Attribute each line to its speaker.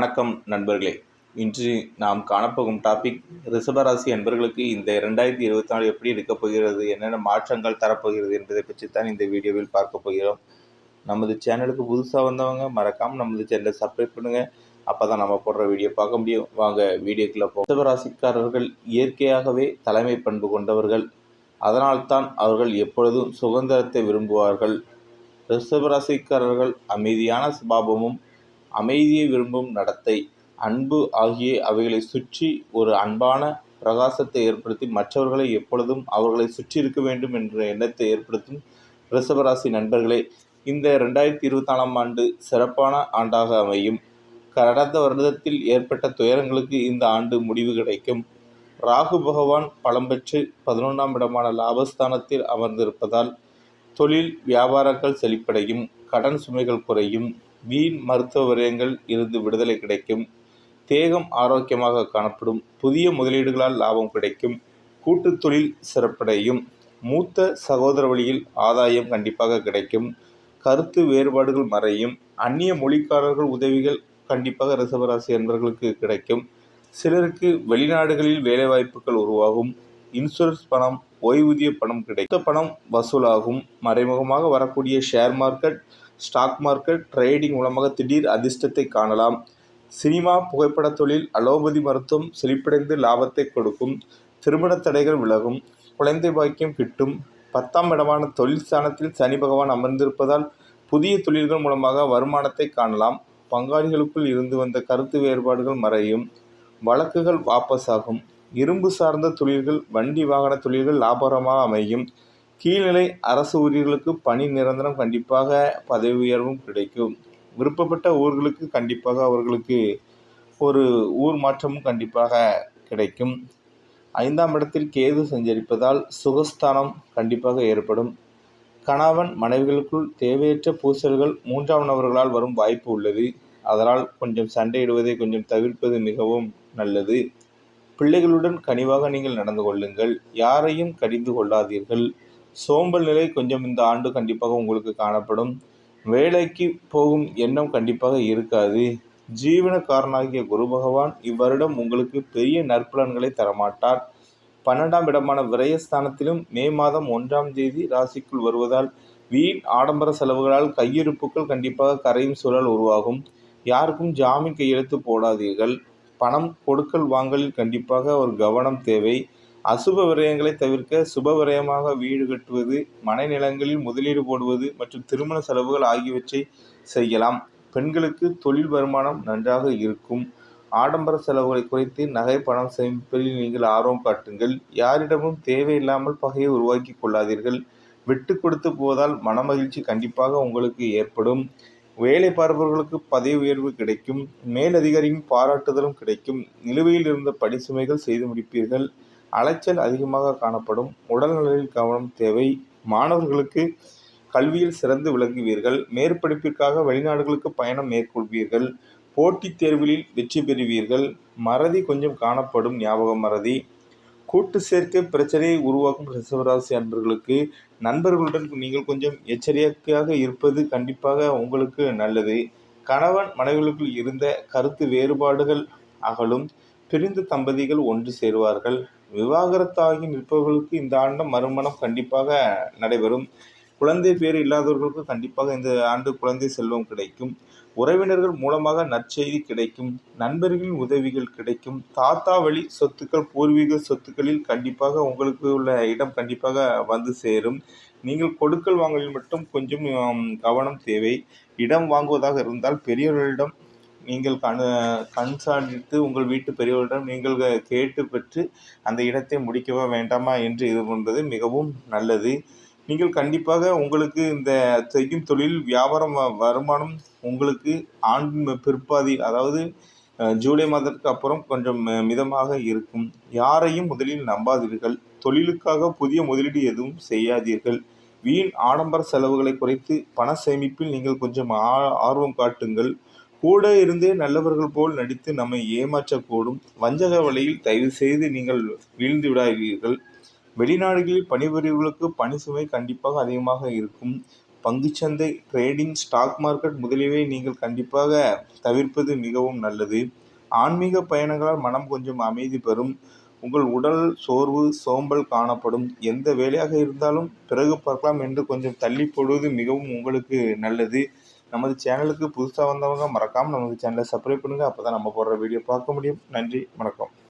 Speaker 1: வணக்கம் நண்பர்களே. இன்று நாம் காணப்போகும் டாபிக் ரிஷபராசி அன்பர்களுக்கு இந்த 2024 எப்படி இருக்கப் போகிறது, என்னென்ன மாற்றங்கள் தரப்போகிறது என்பதை பற்றித்தான் இந்த வீடியோவில் பார்க்க போகிறோம். நமது சேனலுக்கு புதுசாக வந்தவங்க மறக்காமல் நமது சேனலை சப்ஸ்கிரைப் பண்ணுங்கள். அப்போ தான் நம்ம போடுற வீடியோ பார்க்க முடியும். வாங்க வீடியோக்குள்ளே போகும். ரிஷபராசிக்காரர்கள் இயற்கையாகவே தலைமை பண்பு கொண்டவர்கள். அதனால்தான் அவர்கள் எப்பொழுதும் சுதந்திரத்தை விரும்புவார்கள். ரிஷபராசிக்காரர்கள் அமைதியான சுபாவமும் அமைதியை விரும்பும் நடத்தை, அன்பு ஆகிய அவைகளை சுற்றி ஒரு அன்பான பிரகாசத்தை ஏற்படுத்தி மற்றவர்களை எப்பொழுதும் அவர்களை சுற்றி இருக்க வேண்டும் என்ற எண்ணத்தை ஏற்படுத்தும் ரிஷபராசி நண்பர்களே, இந்த 2024ஆம் ஆண்டு சிறப்பான ஆண்டாக அமையும். கடந்த வருடத்தில் ஏற்பட்ட துயரங்களுக்கு இந்த ஆண்டு முடிவு கிடைக்கும். ராகு பகவான் பலம் பெற்று 11ஆம் இடமான லாபஸ்தானத்தில் அமர்ந்திருப்பதால் தொழில் வியாபாரங்கள் செழிப்படையும், கடன் சுமைகள் குறையும், வீண் மருத்துவ விரயங்கள் இருந்து விடுதலை கிடைக்கும், தேகம் ஆரோக்கியமாக காணப்படும், புதிய முதலீடுகளால் லாபம் கிடைக்கும், கூட்டு தொழில் சிறப்படையும், மூத்த சகோதர வழியில் ஆதாயம் கண்டிப்பாக கிடைக்கும், கருத்து வேறுபாடுகள் மறையும், அந்நிய மொழிக்காரர்கள் உதவிகள் கண்டிப்பாக ரிஷபராசி என்பவர்களுக்கு கிடைக்கும், சிலருக்கு வெளிநாடுகளில் வேலைவாய்ப்புகள் உருவாகும், இன்சூரன்ஸ் பணம், ஓய்வூதிய பணம் கிடைக்கும், பணம் வசூலாகும், மறைமுகமாக வரக்கூடிய share market, stock market, trading மூலமாக திடீர் அதிர்ஷ்டத்தை காணலாம். சினிமா, புகைப்பட தொழில், அலோபதி மருத்துவம் செழிப்படைந்து லாபத்தை கொடுக்கும், திருமண தடைகள் விலகும், குழந்தை பாக்கியம் கிட்டும், 10ஆம் இடமான தொழில் ஸ்தானத்தில் சனி பகவான் அமர்ந்திருப்பதால் புதிய தொழில்கள் மூலமாக வருமானத்தை காணலாம். பங்காளிகளுக்குள் இருந்து வந்த கருத்து வேறுபாடுகள் மறையும், வழக்குகள் வாபஸாகும், இரும்பு சார்ந்த தொழில்கள், வண்டி வாகன தொழில்கள் லாபகரமாக அமையும், கீழ்நிலை அரசு ஊழியர்களுக்கு பணி நிரந்தரம் கண்டிப்பாக பதவி உயர்வும் கிடைக்கும். விருப்பப்பட்ட ஊர்களுக்கு கண்டிப்பாக அவர்களுக்கு ஒரு ஊர் மாற்றமும் கண்டிப்பாக கிடைக்கும். 5ஆம் இடத்தில் கேது சஞ்சரிப்பதால் சுகஸ்தானம் கண்டிப்பாக ஏற்படும். கணவன் மனைவிகளுக்குள் தேவையற்ற பூசல்கள் 3ஆம் நபர்களால் வரும் வாய்ப்பு உள்ளது. அதனால் கொஞ்சம் சண்டையிடுவதை கொஞ்சம் தவிர்ப்பது மிகவும் நல்லது. பிள்ளைகளுடன் கனிவாக நீங்கள் நடந்து கொள்ளுங்கள். யாரையும் கடிந்து கொள்ளாதீர்கள். சோம்பல் நிலை கொஞ்சம் இந்த ஆண்டு கண்டிப்பாக உங்களுக்கு காணப்படும். வேலைக்கு போகும் எண்ணம் கண்டிப்பாக இருக்காது. ஜீவனக்காரனாகிய குரு பகவான் இவ்வருடம் உங்களுக்கு பெரிய நற்பலன்களை தரமாட்டார். 12ஆம் இடமான விரயஸ்தானத்திலும் மே மாதம் 1ஆம் தேதி ராசிக்குள் வருவதால் வீண் ஆடம்பர செலவுகளால் கையிருப்புகள் கண்டிப்பாக கரையும் சூழல் உருவாகும். யாருக்கும் ஜாமீன் கையெழுத்து போடாதீர்கள். பணம் கொடுக்கல் வாங்கலில் கண்டிப்பாக ஒரு கவனம் தேவை. அசுப விரயங்களை தவிர்க்க சுப விரயமாக வீடு கட்டுவது, மனைநிலங்களில் முதலீடு போடுவது மற்றும் திருமண செலவுகள் ஆகியவற்றை செய்யலாம். பெண்களுக்கு தொழில் வருமானம் நன்றாக இருக்கும். ஆடம்பர செலவுகளை குறைத்து நகை பணம் சேமிப்பதில் நீங்கள் ஆர்வம் காட்டுங்கள். யாரிடமும் தேவையில்லாமல் பகையை உருவாக்கி கொள்ளாதீர்கள். விட்டு கொடுத்து போவதால் மனமகிழ்ச்சி கண்டிப்பாக உங்களுக்கு ஏற்படும். வேலை பார்ப்பவர்களுக்கு பதவி உயர்வு கிடைக்கும். மேலதிகாரியின் பாராட்டுதலும் கிடைக்கும். நிலுவையில் இருந்த பணி சுமைகள் செய்து முடிப்பீர்கள். அலைச்சல் அதிகமாக காணப்படும். உடல்நலில் கவனம் தேவை. மாணவர்களுக்கு கல்வியில் சிறந்து விளங்குவீர்கள். மேற்படிப்பிற்காக வெளிநாடுகளுக்கு பயணம் மேற்கொள்வீர்கள். போட்டித் தேர்வுகளில் வெற்றி பெறுவீர்கள். மறதி கொஞ்சம் காணப்படும். ஞாபக மறதி. கூட்டு சேர்க்கை பிரச்சனையை உருவாக்கும் ரிஷபராசி அன்பர்களுக்கு நண்பர்களுடன் நீங்கள் கொஞ்சம் எச்சரிக்கையாக இருப்பது கண்டிப்பாக உங்களுக்கு நல்லது. கணவன் மனைவிகளுக்குள் இருந்த கருத்து வேறுபாடுகள் அகலும். பிரிந்த தம்பதிகள் ஒன்று சேருவார்கள். விவாகரத்தாகி நிற்பவர்களுக்கு இந்த ஆண்டு மறுமணம் கண்டிப்பாக நடைபெறும். குழந்தை பேர் இல்லாதவர்களுக்கு கண்டிப்பாக இந்த ஆண்டு குழந்தை செல்வம் கிடைக்கும். உறவினர்கள் மூலமாக நற்செய்தி கிடைக்கும். நண்பர்களின் உதவிகள் கிடைக்கும். தாத்தா வழி சொத்துக்கள், பூர்வீக சொத்துக்களில் கண்டிப்பாக உங்களுக்கு உள்ள இடம் கண்டிப்பாக வந்து சேரும். நீங்கள் கொடுக்கல் வாங்கலில் மட்டும் கொஞ்சம் கவனம் தேவை. இடம் வாங்குவதாக இருந்தால் பெரியவர்களிடம் நீங்கள் கண்சாணித்து உங்கள் வீட்டு பெரியவர்களிடம் நீங்கள் கேட்டு பெற்று அந்த இடத்தை முடிக்கவா வேண்டாமா என்று இது போன்றது மிகவும் நல்லது. நீங்கள் கண்டிப்பாக உங்களுக்கு இந்த செய்யும் தொழில் வியாபாரம் வருமானம் உங்களுக்கு ஆண்டின் பிற்பாதி, அதாவது ஜூலை மாதத்துக்கு அப்புறம் கொஞ்சம் மிதமாக இருக்கும். யாரையும் முதலில் நம்பாதீர்கள். தொழிலுக்காக புதிய முதலீடு எதுவும் செய்யாதீர்கள். வீண் ஆடம்பர செலவுகளை குறைத்து பண சேமிப்பில் நீங்கள் கொஞ்சம் ஆர்வம் காட்டுங்கள். கூட இருந்தே நல்லவர்கள் போல் நடித்து நம்மை ஏமாற்றக்கூடும் வஞ்சக வலையில் தயவு செய்து நீங்கள் வீழ்ந்து விடாதீர்கள். வெளிநாடுகளில் பணிபுரிவர்களுக்கு பணி சுமை கண்டிப்பாக அதிகமாக இருக்கும். பங்குச்சந்தை, ட்ரேடிங், ஸ்டாக் மார்க்கெட் முதலியவை நீங்கள் கண்டிப்பாக தவிர்ப்பது மிகவும் நல்லது. ஆன்மீக பயணங்களால் மனம் கொஞ்சம் அமைதி பெறும். உங்கள் உடல் சோர்வு, சோம்பல் காணப்படும். எந்த வேலையாக இருந்தாலும் பிறகு பார்க்கலாம் என்று கொஞ்சம் தள்ளி போடுவது மிகவும் உங்களுக்கு நல்லது. நமது சேனலுக்கு புதுசாக வந்தவங்க மறக்காமல் நமது சேனலை சப்ஸ்கிரைப் பண்ணுங்கள். அப்போ தான் நம்ம போடுற வீடியோ பார்க்க முடியும். நன்றி, வணக்கம்.